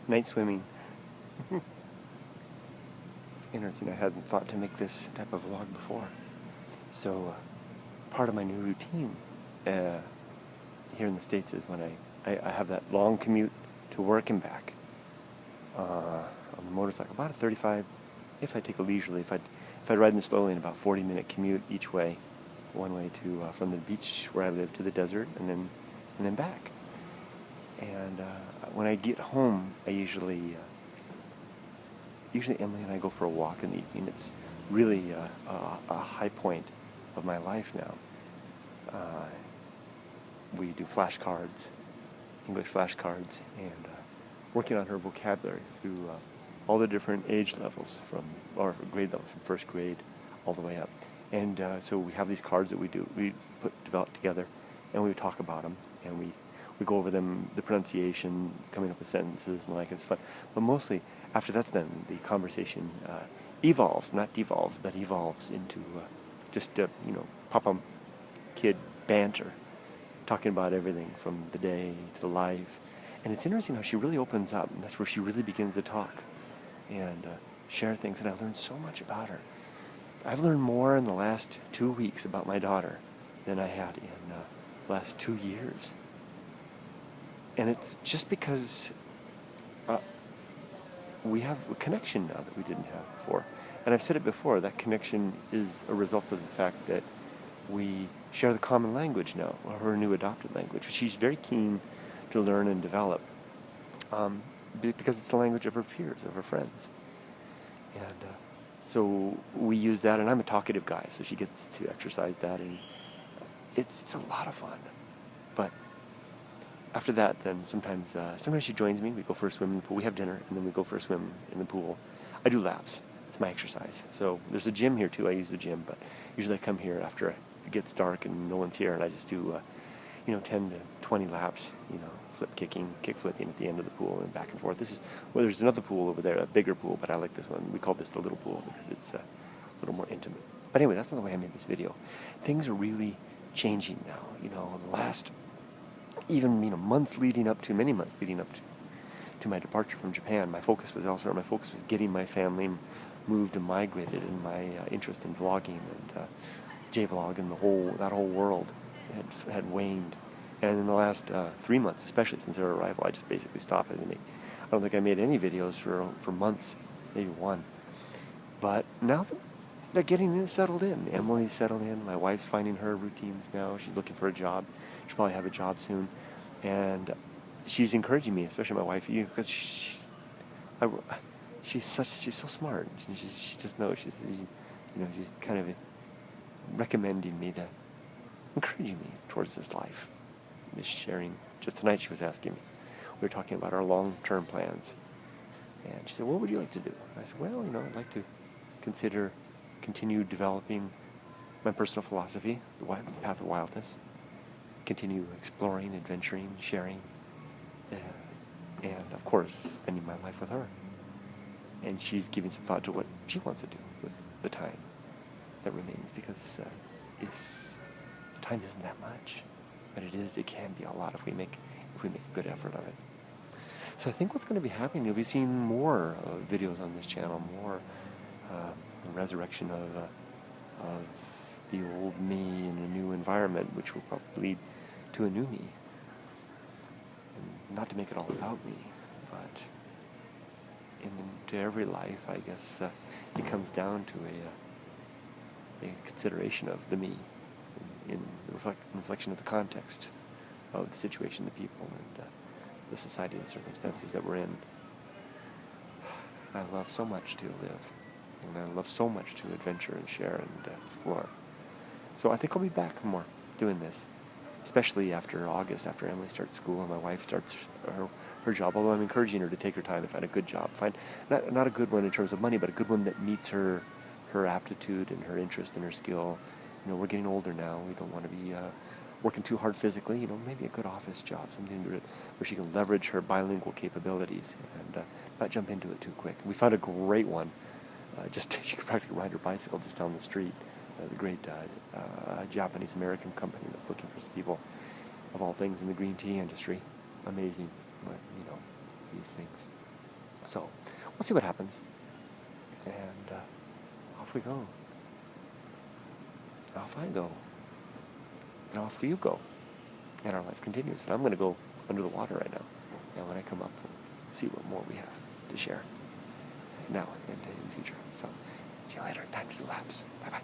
night swimming. It's interesting, I hadn't thought to make this type of vlog before. So, part of my new routine here in the States is when I have that long commute to work and back on the motorcycle, about a 35, if I take a leisurely, if I ride in slowly, in about 40-minute commute each way, one way to from the beach where I live to the desert, and then back. And when I get home, I usually Emily and I go for a walk in the evening. It's really a high point of my life now. We do flashcards, English flashcards, and working on her vocabulary through all the different age levels or grade levels, from first grade all the way up. And so we have these cards that we develop together, and we talk about them, and we go over them, the pronunciation, coming up with sentences, and it's fun. But mostly, after that's done, the conversation evolves, not devolves, but evolves into just papa kid banter, talking about everything from the day to life. And it's interesting how she really opens up, and that's where she really begins to talk and share things, and I learned so much about her. I've learned more in the last 2 weeks about my daughter than I had in the last 2 years. And it's just because we have a connection now that we didn't have before. And I've said it before, that connection is a result of the fact that we share the common language now, or her new adopted language, which she's very keen to learn and develop, because it's the language of her peers, of her friends. And so we use that, and I'm a talkative guy, so she gets to exercise that, and it's a lot of fun. But after that, then sometimes she joins me. We go for a swim in the pool. We have dinner, and then we go for a swim in the pool. I do laps. It's my exercise. So there's a gym here too. I use the gym, but usually I come here after it gets dark and no one's here, and I just do 10 to 20 laps, kick flipping at the end of the pool and back and forth. There's another pool over there, a bigger pool, but I like this one. We call this the little pool because it's a little more intimate. But anyway, that's not the way I made this video. Things are really changing now. The last months leading up to my departure from Japan, my focus was elsewhere. My focus was getting my family moved and migrated, and my interest in vlogging and J-vlog and that whole world had waned. And in the last 3 months, especially since their arrival, I just basically stopped. I don't think I made any videos for months, maybe one. But now they're getting settled in. Emily's settled in. My wife's finding her routines now. She's looking for a job. She'll probably have a job soon. And she's encouraging me, especially my wife, because she's so smart. She just knows. She's kind of recommending me, encouraging me towards this life, this sharing. Just tonight she was asking me. We were talking about our long-term plans. And she said, what would you like to do? I said, well, I'd like to continue developing my personal philosophy, the path of wildness, continue exploring, adventuring, sharing, and of course, spending my life with her. And she's giving some thought to what she wants to do with the time that remains, because time isn't that much, but it can be a lot if we make a good effort of it. So I think what's going to be happening, you'll be seeing more videos on this channel, more resurrection of the old me in a new environment, which will probably lead to a new me. And not to make it all about me, but into every life, I guess, it comes down to a consideration of the me, in the reflection of the context of the situation, the people, and the society and circumstances that we're in. I love so much to live, and I love so much to adventure and share and explore. So I think I'll be back more doing this, especially after August, after Emily starts school and my wife starts her job, although I'm encouraging her to take her time and find a good job. Find not a good one in terms of money, but a good one that meets her aptitude and her interest and her skill. We're getting older now. We don't want to be working too hard physically. Maybe a good office job, something where she can leverage her bilingual capabilities and not jump into it too quick. We found a great one. She could practically ride her bicycle just down the street. The great Japanese-American company that's looking for some people, of all things, in the green tea industry. Amazing, these things. So we'll see what happens. And off we go. Off I go. And off you go. And our life continues. And I'm going to go under the water right now. And when I come up, we'll see what more we have to share now and in the future. So see you later. Time to do laps. Bye-bye.